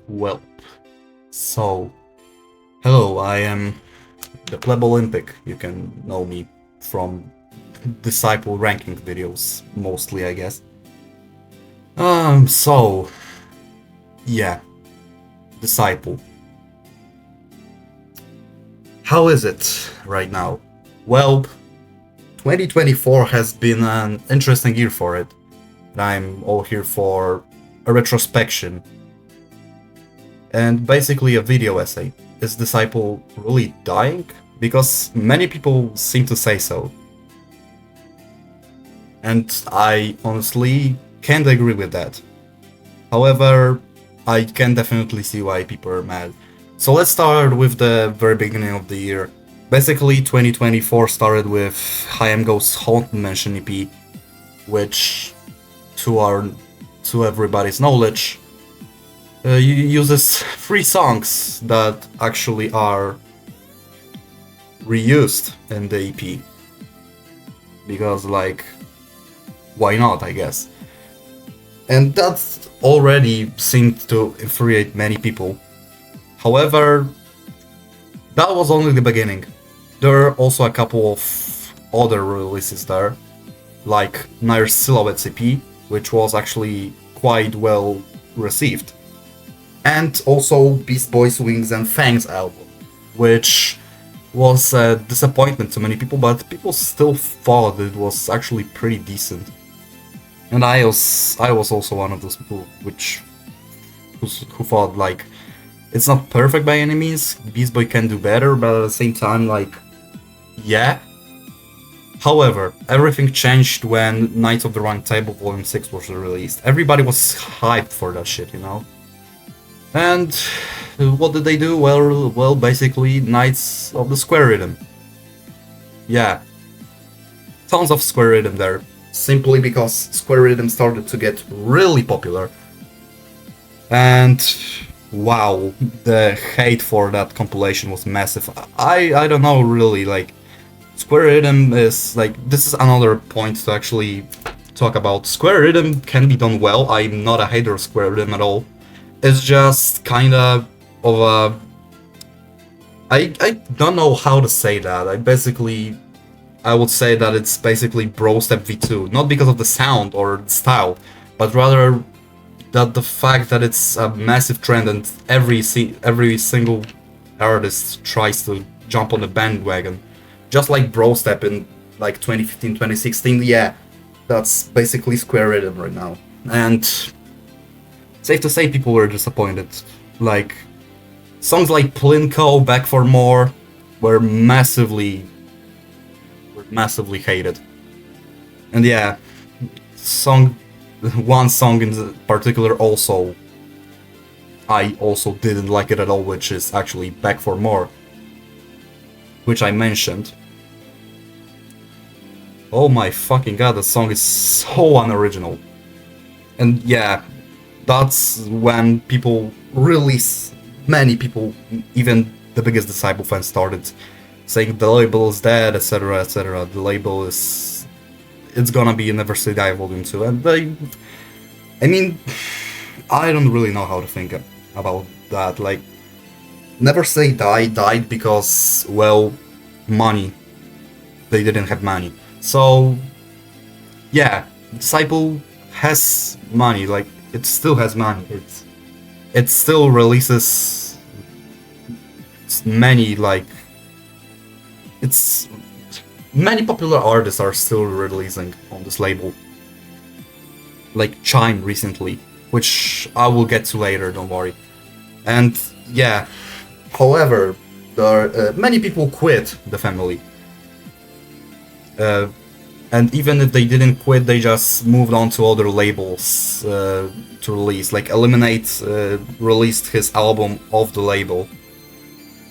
Well, so hello, I am the Pleb Olympic. You can know me from disciple ranking videos, mostly, I guess. So yeah, disciple. How is it right now? Well, 2024 has been an interesting year for it. I'm all here for a retrospection and basically a video essay. Is Disciple really dying? Because many people seem to say so. And I honestly can't agree with that. However, I can definitely see why people are mad. So let's start with the very beginning of the year. Basically, 2024 started with I Am Ghost Haunted Mansion EP, which, to everybody's knowledge, uses three songs that actually are reused in the EP. Because, like, why not, I guess. And that already seemed to infuriate many people. However, that was only the beginning. There are also a couple of other releases there, like Nair Silhouette EP, which was actually quite well received. And also Beast Boys Wings and Fangs album, which was a disappointment to many people, but people still thought it was actually pretty decent. And I was also one of those people who thought like it's not perfect by any means. Beast Boy can do better, but at the same time, like, yeah. However, everything changed when Knights of the Round Table Volume 6 was released. Everybody was hyped for that shit, you know? And what did they do? Well, basically, Knights of the Square Rhythm. Yeah, tons of Square Rhythm there. Simply because Square Rhythm started to get really popular. And wow, the hate for that compilation was massive. I don't know really, like, Square Rhythm is like, this is another point to actually talk about. Square Rhythm can be done well. I'm not a hater of Square Rhythm at all. It's just kinda of a I don't know how to say that. I would say that it's basically Bro Step V2, not because of the sound or the style, but rather that the fact that it's a massive trend and every single artist tries to jump on the bandwagon, just like Bro Step in like 2015, 2016. Yeah, that's basically Square Rhythm right now, and safe to say people were disappointed. Like songs like Plinko, Back for More, were massively hated. And yeah, song one song in particular also I also didn't like it at all, which is actually Back for More, which I mentioned. Oh my fucking god, the song is so unoriginal. And yeah, that's when people really, many people, even the biggest Disciple fans, started saying the label is dead, etc., etc. The label is, it's gonna be Never Say Die Volume 2, and I mean, I don't really know how to think about that. Like, Never Say Die died because, well, money. They didn't have money. So, yeah, Disciple has money. Like, it still has money. It still releases many, like, it's many popular artists are still releasing on this label, like Chime recently, which I will get to later, don't worry. And yeah, however, there are, many people quit the family, uh, and even if they didn't quit, they just moved on to other labels to release. Like Eliminate released his album off the label.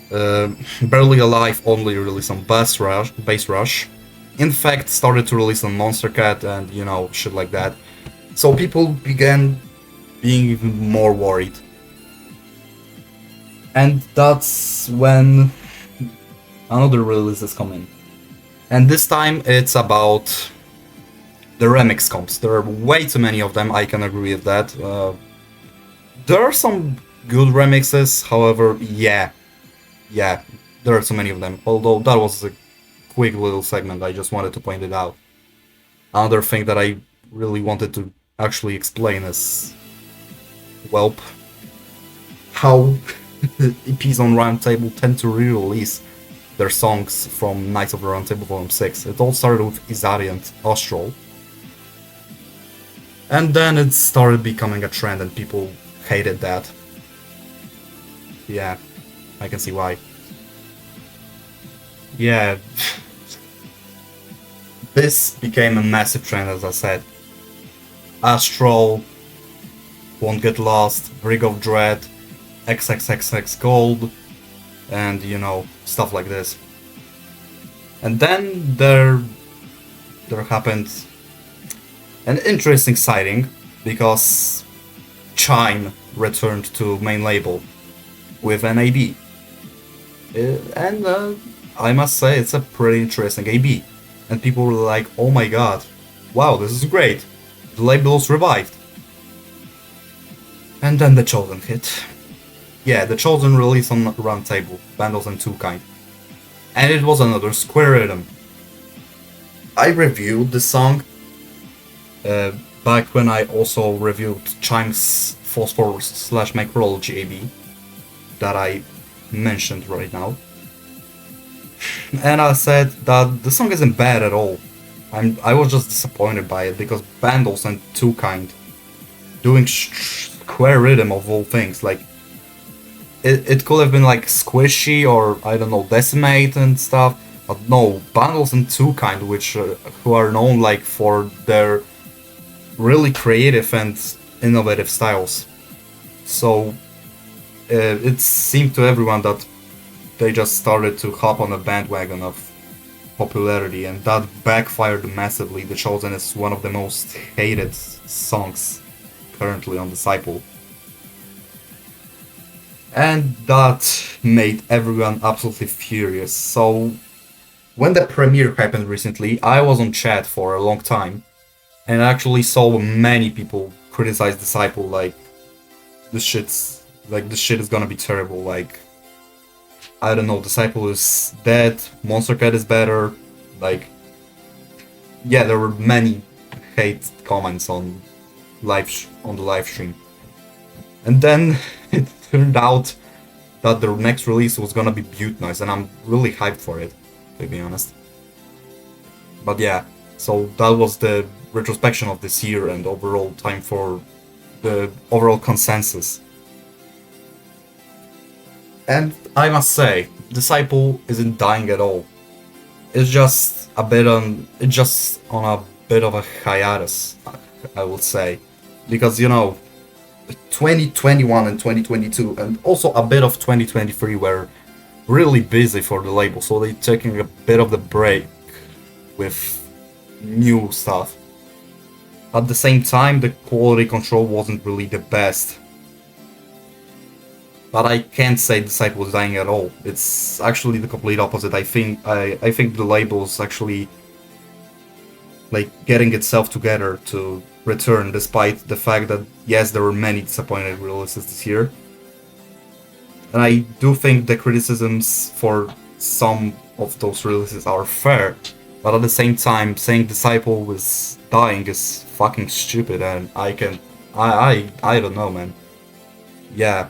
Barely Alive only released on Bass Rush. In fact, started to release on Monster Cat and, you know, shit like that. So people began being even more worried. And that's when another release is coming. And this time it's about the remix comps. There are way too many of them, I can agree with that. There are some good remixes, however, yeah, there are so many of them. Although that was a quick little segment, I just wanted to point it out. Another thing that I really wanted to actually explain is, well, how EPs on Roundtable tend to re-release their songs from Knights of the Roundtable Volume 6. It all started with Izari and Austral, and then it started becoming a trend and people hated that. Yeah, I can see why. Yeah, this became a massive trend, as I said. Astral, Won't Get Lost, Brig of Dread, XXXX Gold, and you know, stuff like this. And then there happened an interesting sighting, because Chime returned to main label with an AB. And I must say, it's a pretty interesting AB. And people were like, oh my god, wow, this is great. The label's revived. And then The Chosen hit. Yeah, The Chosen released on Roundtable, Bandlez and Two Kind. And it was another Square Rhythm. I reviewed the song back when I also reviewed Chime's Phosphor/Micrology AB that I mentioned right now. And I said that the song isn't bad at all. I was just disappointed by it, because Bandlez and Two Kind doing Square Rhythm of all things, like it could have been like Squishy or I don't know, Decimate and stuff, but no, Bandlez and Two Kind, which who are known like for their really creative and innovative styles. So it seemed to everyone that they just started to hop on a bandwagon of popularity, and that backfired massively. The Chosen is one of the most hated songs currently on Disciple. And that made everyone absolutely furious. So when the premiere happened recently, I was on chat for a long time, and I actually saw many people criticize Disciple like this shit is gonna be terrible, like I don't know, Disciple is dead, Monster Cat is better, like yeah, there were many hate comments on the live stream. And then it turned out that the next release was gonna be Butte Noise, and I'm really hyped for it, to be honest. But yeah, so that was the retrospection of this year, and overall time for the overall consensus. And I must say, Disciple isn't dying at all. It's just on a bit of a hiatus, I would say, because you know, 2021 and 2022, and also a bit of 2023 were really busy for the label, so they're taking a bit of the break with new stuff. At the same time, the quality control wasn't really the best. But I can't say Disciple is dying at all. It's actually the complete opposite. I think the label is actually like getting itself together to return, despite the fact that yes, there were many disappointed releases this year. And I do think the criticisms for some of those releases are fair, but at the same time, saying Disciple was dying is fucking stupid, and I don't know, man. Yeah.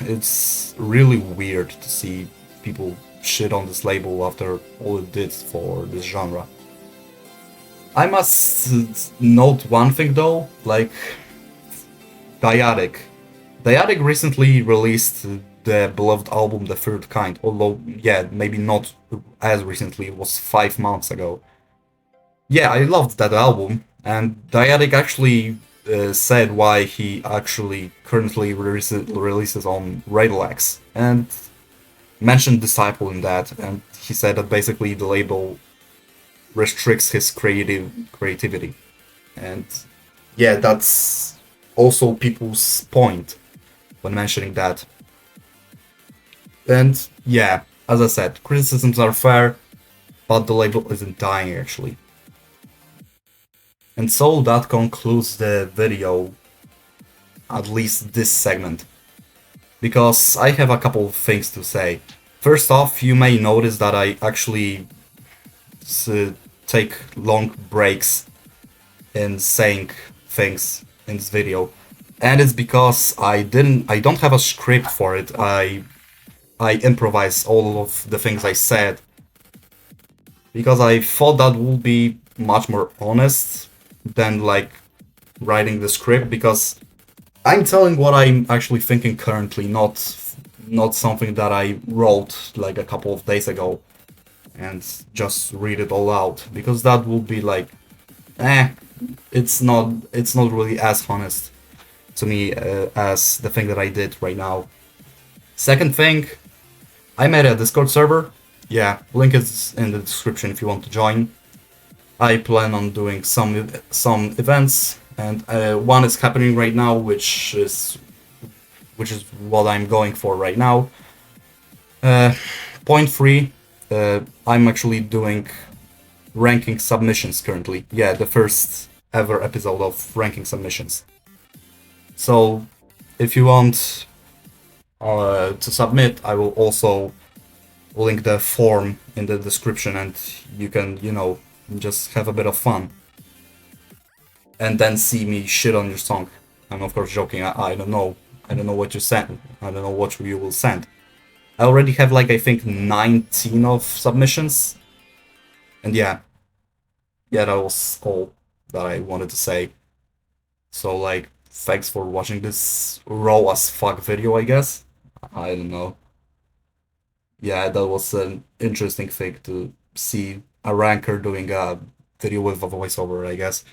It's really weird to see people shit on this label after all it did for this genre. I must note one thing though, like Dyadic. Dyadic recently released the beloved album The Third Kind, although yeah, maybe not as recently, it was 5 months ago. Yeah, I loved that album, and Dyadic actually said why he actually currently releases on Radioax, and mentioned Disciple in that, and he said that basically the label restricts his creativity. And yeah, that's also people's point when mentioning that. And yeah, as I said, criticisms are fair, but the label isn't dying actually. And so that concludes the video. at least this segment, because I have a couple of things to say. First off, you may notice that I actually uh, take long breaks in saying things in this video, and it's because I don't have a script for it. I improvise all of the things I said because I thought that would be much more honest than like writing the script, because I'm telling what I'm actually thinking currently, not something that I wrote like a couple of days ago and just read it all out, because that would be like, eh, it's not really as honest to me as the thing that I did right now. Second thing, I made a Discord server. Yeah, link is in the description if you want to join. I plan on doing some events, and one is happening right now, which is what I'm going for right now. Uh, Point three, I'm actually doing ranking submissions currently. Yeah, the first ever episode of ranking submissions. So, if you want to submit, I will also link the form in the description, and you can, just have a bit of fun. And then see me shit on your song. I'm of course joking. I don't know. I don't know what you sent. I don't know what you will send. I already have like I think 19 of submissions. And yeah, that was all that I wanted to say. So like, thanks for watching this raw as fuck video, I guess. I don't know. Yeah, that was an interesting thing to see a ranker doing a video with a voiceover, I guess.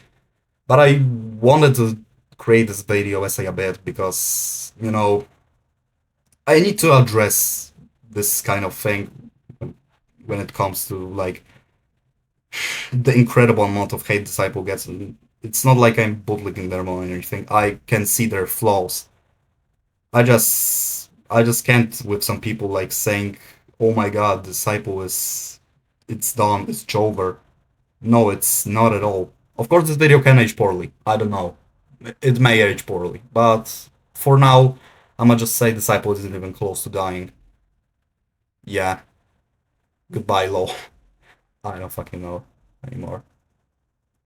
But I wanted to create this video essay a bit because, I need to address this kind of thing when it comes to like the incredible amount of hate Disciple gets. And it's not like I'm bootlicking them or anything. I can see their flaws. I just can't with some people like saying, "Oh my God, Disciple it's done, it's over." No, it's not at all. Of course, this video can age poorly. I don't know. It may age poorly, but for now, I'ma just say Disciple isn't even close to dying. Yeah, goodbye, lol. I don't fucking know anymore.